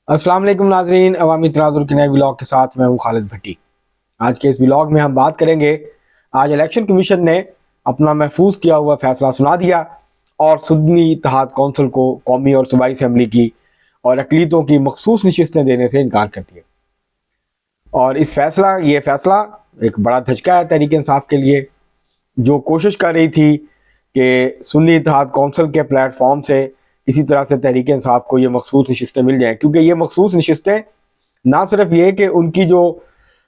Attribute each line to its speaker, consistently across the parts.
Speaker 1: अस्सलाम वालेकुम नाजरीन, अवामी तनाजुर के नए ब्लॉग के साथ मैं हूं खालिद भट्टी। आज के इस ब्लॉग में हम बात करेंगे। आज इलेक्शन कमीशन ने अपना महफूज किया हुआ फैसला सुना दिया और सुन्नी इत्तेहाद कौंसिल को कौमी और सूबाई असम्बली की और अकलीतों की मखसूस नशिस्तें देने से इनकार कर दिया। और ये फैसला एक बड़ा धचका है तहरीक इंसाफ के लिए, जो कोशिश कर रही थी कि सुन्नी इत्तेहाद कौंसिल के प्लेटफॉर्म से इसी तरह से तहरीक इंसाफ को ये मखसूस नशिस्तें मिल जाएँ, क्योंकि ये मखसूस नशिस्तें ना सिर्फ ये कि उनकी जो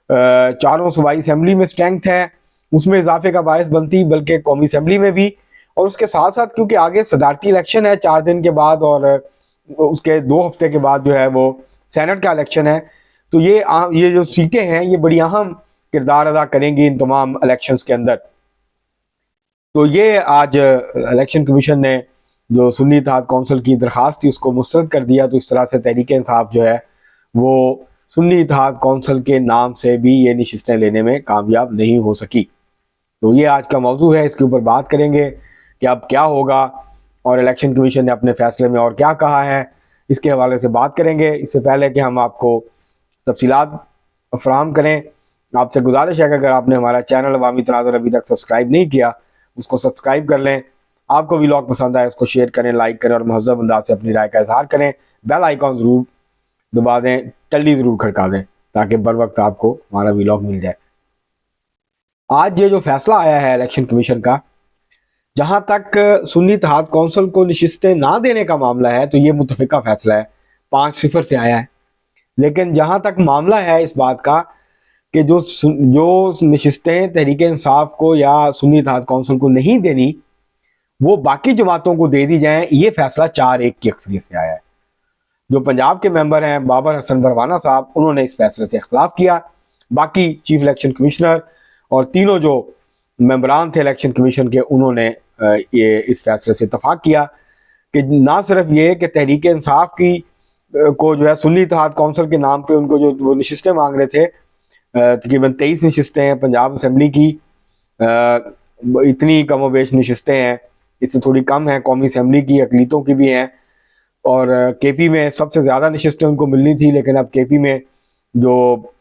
Speaker 1: चारों सूबाई असम्बली में स्ट्रेंथ है उसमें इजाफे का बायस बनती, बल्कि कौमी असम्बली में भी। और उसके साथ साथ क्योंकि आगे सदारती इलेक्शन है 4 दिन के बाद और उसके 2 हफ्ते के बाद जो है वो सेनेट का इलेक्शन है, तो ये जो सीटें हैं ये बड़ी अहम किरदार अदा करेंगी इन तमाम इलेक्शंस के अंदर। तो ये आज इलेक्शन कमीशन ने जो सुन्नी इत्तेहाद कौंसिल की दरख्वास्त थी उसको मुस्तरद कर दिया। तो इस तरह से तहरीक इंसाफ जो है वो सुन्नी इत्तेहाद कौंसिल के नाम से भी ये नशिस्तें लेने में कामयाब नहीं हो सकी। तो ये आज का मौजू है, इसके ऊपर बात करेंगे कि अब क्या होगा और इलेक्शन कमीशन ने अपने फैसले में और क्या कहा है, इसके हवाले से बात करेंगे। इससे पहले कि हम आपको तफसीलात फराहम करें, आपसे गुजारिश है कि अगर आपने हमारा चैनल अवामी तनाज़ुर अभी तक सब्सक्राइब नहीं किया उसको सब्सक्राइब कर लें। आपको व्लॉग पसंद आए उसको शेयर करें, लाइक करें और महज़ब अंदाज से अपनी राय का इजहार करें। बेल आइकॉन ज़रूर दबा दें, टल्ली ज़रूर खड़का दें ताकि बर वक्त आपको हमारा व्लॉग मिल जाए। आज ये जो फैसला आया है इलेक्शन कमीशन का, जहां तक सुन्नी इत्तेहाद कौंसिल को नशिस्तें ना देने का मामला है तो ये मुतफिका फैसला है, 5-0 से आया है। लेकिन जहां तक मामला है इस बात का कि जो नशिस्तें तहरीक इंसाफ को या सुन्नी इत्तेहाद कौंसिल को नहीं देनी वो बाकी जमातों को दे दी जाएं, ये फैसला 4-1 की अक्सरियत से आया है। जो पंजाब के मेंबर हैं बाबर हसन बरवाना साहब, उन्होंने इस फैसले से इख्तलाफ किया। बाकी चीफ इलेक्शन कमिश्नर और तीनों जो मेंबरान थे इलेक्शन कमीशन के, उन्होंने ये इस फैसले से इतफाक़ किया कि ना सिर्फ ये कि तहरीक इंसाफ की को जो है सुन्नी इत्तेहाद कौंसिल के नाम पे उनको जो वो नशिस्तें मांग रहे थे, तकरीबन 23 नशिस्तें हैं पंजाब असम्बली की, इतनी कम वेश नशिस्तें हैं, इससे थोड़ी कम है कौमी असम्बली की, अकलीतों की भी हैं। और केपी में सबसे ज़्यादा नशिस्तें उनको मिलनी थी, लेकिन अब केपी में जो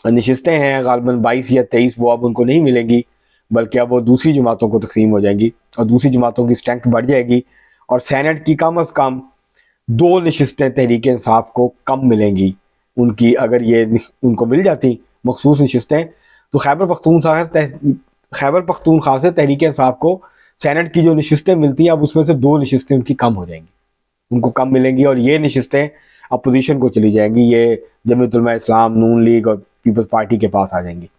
Speaker 1: नशिस्तें हैं गालबन 22 या 23 वो अब उनको नहीं मिलेंगी, बल्कि अब वो दूसरी जमातों को तकसीम हो जाएंगी और दूसरी जमातों की स्ट्रेंथ बढ़ जाएगी और सेनेट की कम अज़ कम 2 नशिस्तें तहरीक इंसाफ को कम मिलेंगी उनकी। अगर ये उनको मिल जाती मखसूस नशिस्तें तो खैबर पख्तूनख्वा से तहरीक इंसाफ को सेनेट की जो नशिस्तें मिलती हैं अब उसमें से 2 नशिस्तें उनकी कम हो जाएंगी, उनको कम मिलेंगी और ये नशिस्तें अपोजिशन को चली जाएंगी, ये जमीयत उलमा इस्लाम, नून लीग और पीपल्स पार्टी के पास आ जाएंगी।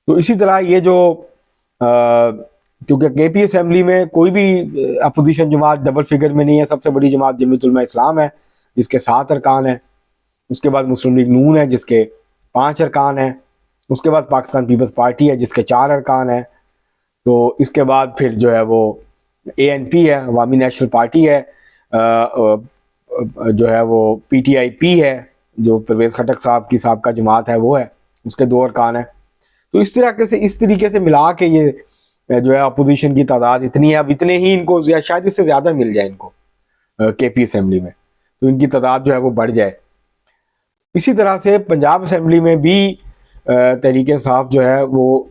Speaker 1: तो इसी तरह ये जो क्योंकि केपी असम्बली में कोई भी अपोजिशन जमात डबल फिगर में नहीं है, सबसे बड़ी जमात जमीयत उलमा इस्लाम है जिसके 7 अरकान हैं, उसके बाद मुस्लिम लीग नून है जिसके 5 अरकान हैं, उसके बाद पाकिस्तान पीपल्स पार्टी है जिसके 4 अरकान हैं, तो इसके बाद फिर जो है वो ANP है, अवामी नेशनल पार्टी है, जो है वो PTIP है जो परवेज़ खटक साहब की साबका जमात है वो है, उसके 2 अरकान है। तो इस तरीके से मिला के ये जो है अपोजिशन की तादाद इतनी है, अब इतने ही इनको शायद इससे ज़्यादा मिल जाए इनको केपी असम्बली में, तो इनकी तादाद जो है वो बढ़ जाए। इसी तरह से पंजाब असम्बली में भी तहरीक इंसाफ जो है वो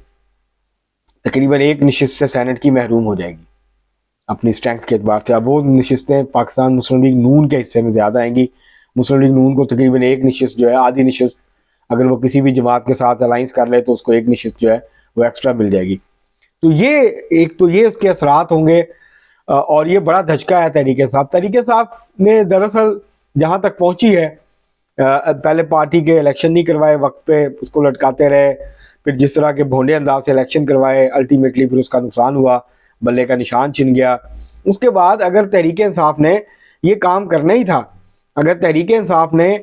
Speaker 1: तकरीबन 1 नशिस्त से सेनेट की महरूम हो जाएगी अपनी स्ट्रेंथ के एतबार से। अब वो नशिस्तें पाकिस्तान मुस्लिम लीग नून के हिस्से में ज़्यादा आएंगी। मुस्लिम लीग नून को तकरीबन 1 नशिस्त जो है, आधी नशिस्त अगर वो किसी भी जमात के साथ अलाइंस कर ले तो उसको 1 नशिस्त जो है वो एक्स्ट्रा मिल जाएगी। तो ये इसके असरात होंगे और ये बड़ा धचका है तहरीक इंसाफ ने दरअसल जहाँ तक पहुँची है, पहले पार्टी के इलेक्शन नहीं करवाए, वक्त पे उसको लटकाते रहे, फिर जिस तरह के भोंडे अंदाज से इलेक्शन करवाए, अल्टीमेटली फिर उसका नुकसान हुआ, बल्ले का निशान छिन गया। उसके बाद अगर तहरीक इंसाफ ने ये काम करना ही था, अगर तहरीक इंसाफ ने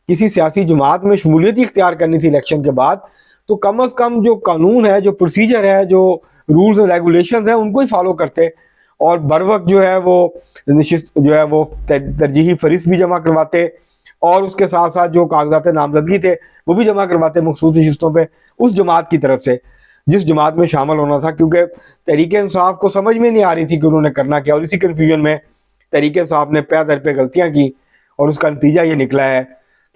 Speaker 1: किसी सियासी जमात में शमूलियत इख्तियार करनी थी इलेक्शन के बाद, तो कम अज़ कम जो कानून है, जो प्रोसीजर है, जो रूल्स एंड रेगुलेशंस हैं उनको ही फॉलो करते और बर वक्त जो है वो निश्चित जो है वो तरजीही फरिस्त भी जमा करवाते और उसके साथ साथ जो कागजात नामजदगी थे वो भी जमा करवाते मखसूस नशिस्तों पर उस जमात की तरफ से जिस जमात में शामिल होना था। क्योंकि तहरीक इंसाफ को समझ में नहीं आ रही थी कि उन्होंने करना क्या, और इसी कन्फ्यूजन में तहरीक इंसाफ ने पे दर पे गलतियां की और उसका नतीजा ये निकला है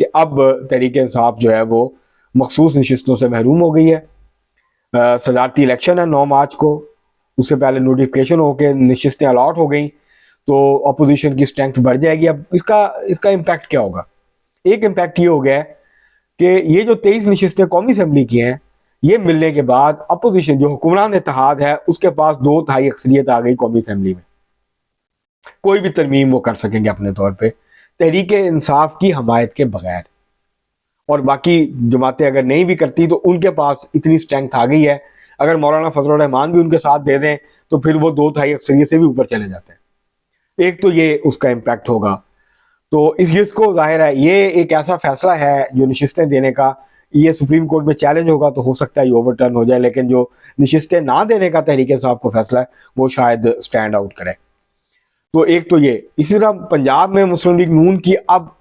Speaker 1: कि अब तहरीक इंसाफ जो है वो मखसूस नशिस्तों से महरूम हो गई है। सदारती इलेक्शन है 9 मार्च को, उससे पहले नोटिफिकेशन होकर नशिस्तें अलॉट हो गई तो अपोजिशन की स्ट्रेंथ बढ़ जाएगी। अब इसका इसका इम्पैक्ट क्या होगा? एक इम्पैक्ट ये हो गया है कि ये जो 23 नशिस्तें कौमी असम्बली की हैं, ये मिलने के बाद अपोजिशन जो हुक्मरान इत्तेहाद है उसके पास 2/3 अक्सरियत आ गई कौमी असम्बली में। कोई भी तरमीम वो कर सकेंगे अपने तौर पे तहरीक इंसाफ की हमायत के बगैर, और बाकी जमातें अगर नहीं भी करती तो उनके पास इतनी स्ट्रेंथ आ गई है, अगर मौलाना फजल रहमान भी उनके साथ दे दें तो फिर वो 2/3 अक्सरियत से भी ऊपर चले जाते हैं। एक तो ये उसका इम्पैक्ट होगा। तो इसको जाहिर है ये एक ऐसा फैसला है जो नशिस्तें देने का, ये सुप्रीम कोर्ट में चैलेंज होगा तो हो सकता है ये ओवरटर्न हो जाए, लेकिन जो नशिस्तें ना देने का तहरीक इंसाफ को फैसला है वो शायद स्टैंड आउट करे। तो एक तो ये, इसी तरह पंजाब में मुस्लिम लीग नून की अब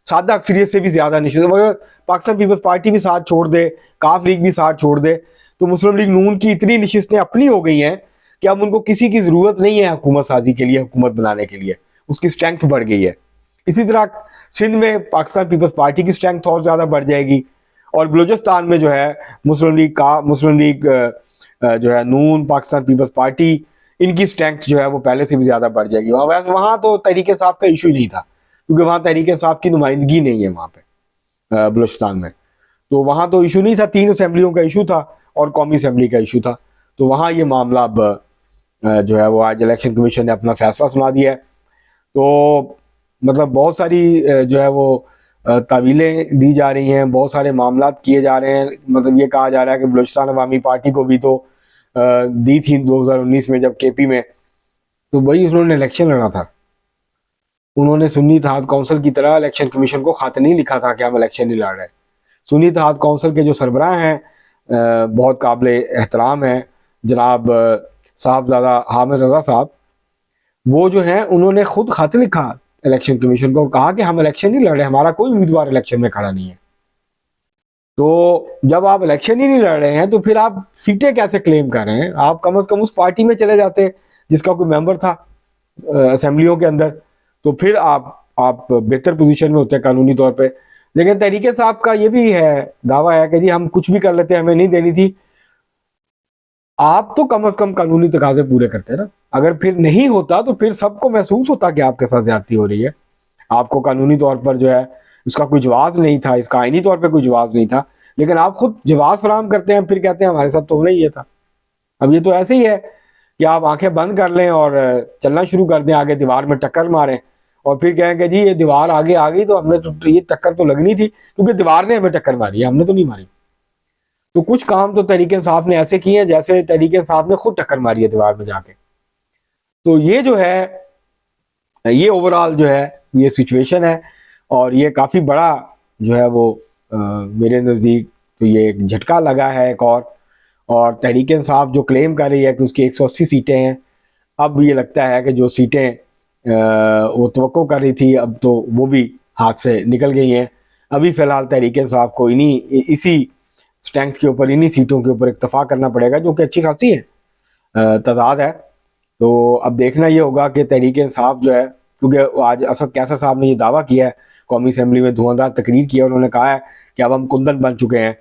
Speaker 1: सादा अक्सरियत से भी ज्यादा नशिस्त, अगर पाकिस्तान पीपल्स पार्टी भी साथ छोड़ दे, काफ लीग भी साथ छोड़ दे, तो मुस्लिम लीग नून की इतनी नशिस्तें अपनी हो गई हैं कि अब उनको किसी की जरूरत नहीं है हुकूमत साजी के लिए, हुकूमत बनाने के लिए, उसकी स्ट्रेंथ बढ़ गई है। इसी तरह सिंध में पाकिस्तान पीपल्स पार्टी की स्ट्रेंथ और ज्यादा बढ़ जाएगी, और बलूचिस्तान में जो है मुस्लिम लीग जो है नून, पाकिस्तान पीपल्स पार्टी, इनकी स्ट्रेंथ जो है वो पहले से भी ज्यादा बढ़ जाएगी। वैसे वहां तो तहरीक इंसाफ का इशू ही नहीं था, क्योंकि वहां तहरीक इंसाफ की नुमाइंदगी नहीं है वहां पे बलूचिस्तान में, तो वहां तो इशू नहीं था, 3 असेंबलियों का इशू था और कौमी असेंबली का इशू था। तो वहां ये मामला अब जो है वो आज इलेक्शन कमीशन ने अपना फैसला सुना दिया है। तो मतलब बहुत सारी जो है वो तावीलें दी जा रही हैं, बहुत सारे मामला किए जा रहे हैं। मतलब ये कहा जा रहा है कि बलूचिस्तान अवामी पार्टी को भी तो दी थी 2019 में जब केपी में, तो वही उन्होंने इलेक्शन लड़ा था, उन्होंने सुन्नी इत्तेहाद काउंसिल की तरह इलेक्शन कमीशन को खत नहीं लिखा था कि हम इलेक्शन नहीं लड़ रहे। सुन्नी इत्तेहाद काउंसिल के जो सरबराह हैं बहुत काबिल एहतराम हैं, जनाब साहबजादा हामिद रजा साहब, वो जो हैं उन्होंने खुद खत लिखा इलेक्शन कमीशन को और कहा कि हम इलेक्शन नहीं लड़ रहे, हमारा कोई उम्मीदवार इलेक्शन में खड़ा नहीं है। तो जब आप इलेक्शन ही नहीं लड़ रहे हैं तो फिर आप सीटें कैसे क्लेम कर रहे हैं? आप कम से कम उस पार्टी में चले जाते जिसका कोई मेंबर था असेंबलियों के अंदर, तो फिर आप बेहतर पोजीशन में होते कानूनी तौर पे। लेकिन तहरीक साहब का ये भी है, दावा है कि जी हम कुछ भी कर लेते, हमें नहीं देनी थी। आप तो कम से कम कानूनी तकाजे पूरे करते ना, अगर फिर नहीं होता तो फिर सबको महसूस होता कि आपके साथ ज्यादती हो रही है। आपको कानूनी तौर पर जो है इसका कोई जवाब नहीं था, इसका आईनी तौर पर कोई जवाब नहीं था, लेकिन आप खुद जवाब फराहम करते हैं, फिर कहते हैं हमारे साथ तो नहीं ये था। अब ये तो ऐसे ही है कि आप आंखें बंद कर लें और चलना शुरू कर दें, आगे दीवार में टक्कर मारें और फिर कहें कि जी ये दीवार आगे आ गई तो हमने तो ये टक्कर तो लगनी थी, क्योंकि दीवार ने हमें टक्कर मारी है, हमने तो नहीं मारी। तो कुछ काम तो तहरीक इंसाफ ने ऐसे किए हैं जैसे तहरीक इंसाफ ने खुद टक्कर मारी है दीवार में जाके। तो ये जो है, ये ओवरऑल जो है ये सिचुएशन है, और ये काफ़ी बड़ा जो है वो मेरे नज़दीक तो ये एक झटका लगा है एक और तहरीक इंसाफ जो क्लेम कर रही है कि उसकी 180 सीटें हैं, अब ये लगता है कि जो सीटें वो तवक्को कर रही थी अब तो वो भी हाथ से निकल गई हैं। अभी फ़िलहाल तहरीक इंसाफ को इसी स्ट्रेंथ के ऊपर, इन्हीं सीटों के ऊपर इक्तफा करना पड़ेगा, जो कि अच्छी खासी है तादाद है। तो अब देखना ये होगा कि तहरीक इंसाफ जो है, क्योंकि आज असद कैसर साहब ने ये दावा किया है, कौमी असम्बली में धुआंधार तकरीर किया, उन्होंने कहा है कि अब हम कुंदन बन चुके हैं,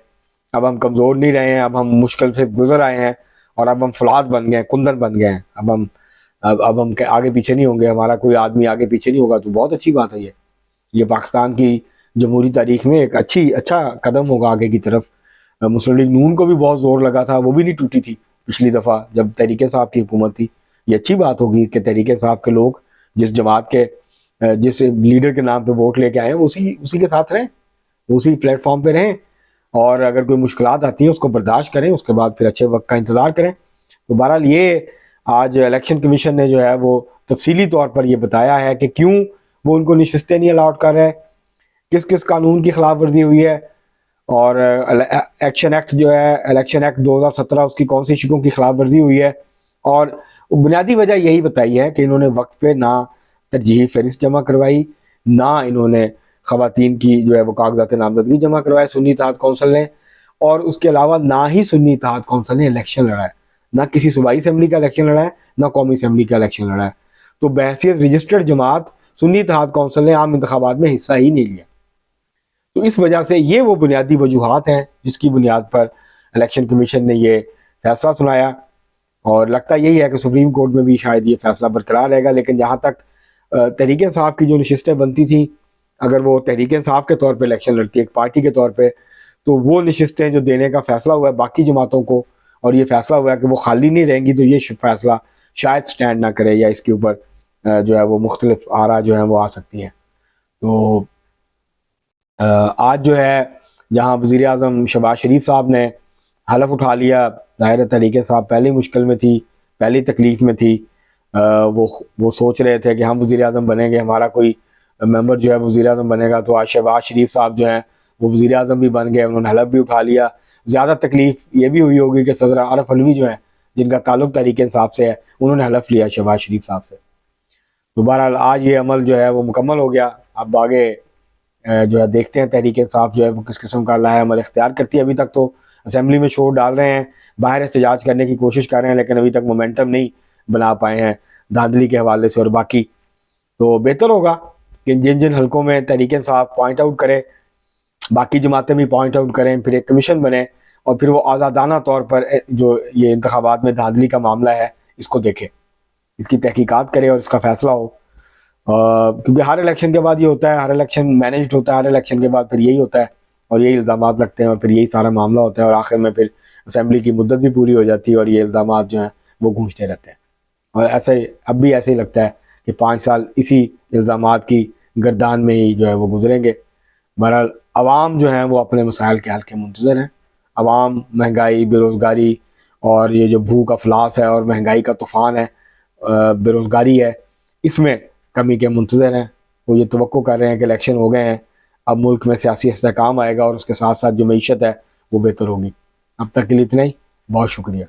Speaker 1: अब हम कमज़ोर नहीं रहे हैं, अब हम मुश्किल से गुजर आए हैं और अब हम फलाद बन गए, कुंदन बन गए हैं, अब हम आगे पीछे नहीं होंगे, हमारा कोई आदमी आगे पीछे नहीं होगा। तो बहुत अच्छी बात है ये पाकिस्तान की जमहूरी तारीख में एक अच्छा कदम होगा आगे की तरफ। मुस्लिम लीग नून को भी बहुत जोर लगा था, वो भी नहीं टूटी थी पिछली दफ़ा जब तहरीक इंसाफ की हुकूमत थी। ये अच्छी बात होगी कि तहरीक इंसाफ के लोग जिस जमात के जिस लीडर के नाम पे वोट लेके आए हैं उसी के साथ रहें, उसी प्लेटफॉर्म पे रहें, और अगर कोई मुश्किलात आती हैं उसको बर्दाश्त करें, उसके बाद फिर अच्छे वक्त का इंतज़ार करें। तो बहरहाल ये आज इलेक्शन कमीशन ने जो है वो तफसीली तौर पर ये बताया है कि क्यों वो उनको नशिस्तें नहीं अलाउट कर रहे, किस किस कानून की खिलाफ वर्जी हुई है, और एक्शन एक्ट जो है इलेक्शन एक्ट 2017 उसकी कौन सी शिकों की खिलाफ वर्जी हुई है। और बुनियादी वजह यही बताई है कि इन्होंने वक्त पे ना तरजीही फहरिस्त जमा करवाई, ना इन्होंने ख़वातीन की जो है वो कागजात नामजदगी जमा करवाए सुन्नी इत्तेहाद काउंसिल ने, और उसके अलावा ना ही सुन्नी इत्तेहाद काउंसिल ने इलेक्शन लड़ा है, ना किसी सूबाई असम्बली का इलेक्शन लड़ा है, ना कौमी असम्बली का इलेक्शन लड़ा है। तो बहैसियत रजिस्टर्ड जमात सुन्नी इत्तेहाद कौंसिल ने आम इंतखाबात में हिस्सा ही नहीं लिया। तो इस वजह से ये वो बुनियादी वजूहात हैं जिसकी बुनियाद पर इलेक्शन कमीशन ने ये फैसला सुनाया, और लगता यही है कि सुप्रीम कोर्ट में भी शायद ये फैसला बरकरार रहेगा। लेकिन जहाँ तक तहरीक इंसाफ की जो नशिस्तें बनती थी, अगर वो तहरीक इंसाफ के तौर पे इलेक्शन लड़ती है एक पार्टी के तौर पे, तो वो नशिस्तें जो देने का फैसला हुआ है बाकी जमातों को, और ये फैसला हुआ है कि वो खाली नहीं रहेंगी, तो ये फैसला शायद स्टैंड ना करे या इसके ऊपर जो है वो मुख्तलिफ आरा जो है वो आ सकती हैं। तो आज जो है जहाँ वज़ीर आज़म शहबाज शरीफ साहब ने हलफ उठा लिया, ज़ाहिर तहरीक इंसाफ पहली मुश्किल में थी, पहली तकलीफ़ में थी। वो सोच रहे थे कि हम वज़ीर आज़म बनेंगे, हमारा कोई मेंबर जो है वज़ीर आज़म बनेगा, तो आज शहबाज शरीफ साहब जो हैं वो वज़ीर आज़म भी बन गए, उन्होंने हलफ भी उठा लिया। ज़्यादा तकलीफ़ ये भी हुई होगी कि सदर आरफ अलवी जो हैं जिनका ताल्लुक़ तहरीक इंसाफ से है, उन्होंने हलफ लिया शहबाज शरीफ साहब से। तो बहरहाल आज ये अमल जो है वो मुकम्मल हो गया। अब आगे जो है देखते हैं तहरीक इंसाफ जो है वो किस किस्म का लाया अमल इख्तियार करती है। अभी तक तो असेंबली में शोर डाल रहे हैं, बाहर एहतजाज करने की कोशिश कर रहे हैं, लेकिन अभी तक मोमेंटम नहीं बना पाए हैं धांधली के हवाले से। और बाकी तो बेहतर होगा कि जिन जिन हलकों में तहरीक इंसाफ पॉइंट आउट करे, बाकी जमातें भी पॉइंट आउट करें, फिर एक कमीशन बने और फिर वो आज़ादाना तौर पर जो ये इंतखाबात में धांधली का मामला है इसको देखे, इसकी तहकीकात करे और इसका फैसला हो। क्योंकि हर इलेक्शन के बाद ये होता है, हर इलेक्शन मैनेज्ड होता है, हर इलेक्शन के बाद फिर यही होता है और यही इल्ज़ामात लगते हैं और फिर यही सारा मामला होता है और आखिर में फिर असेंबली की मुद्दत भी पूरी हो जाती है और ये इल्ज़ामात जो हैं वो गूंजते रहते हैं। और ऐसे अब भी ऐसे ही लगता है कि 5 साल इसी इल्ज़ामात की गर्दान में ही जो है वो गुजरेंगे। बहरहाल आवाम जो हैं वो अपने मसाइल के हल के मुंतज़र हैं। आवाम महंगाई, बेरोज़गारी और ये जो भूख अफलास है और महंगाई का तूफ़ान है, बेरोज़गारी है, इसमें कमी के मुंतज़र हैं। वो ये तवक्को कर रहे हैं कि इलेक्शन हो गए हैं, अब मुल्क में सियासी इस्तेहकाम आएगा और उसके साथ साथ जो मईशत है वो बेहतर होगी। अब तक के लिए इतना ही, बहुत शुक्रिया।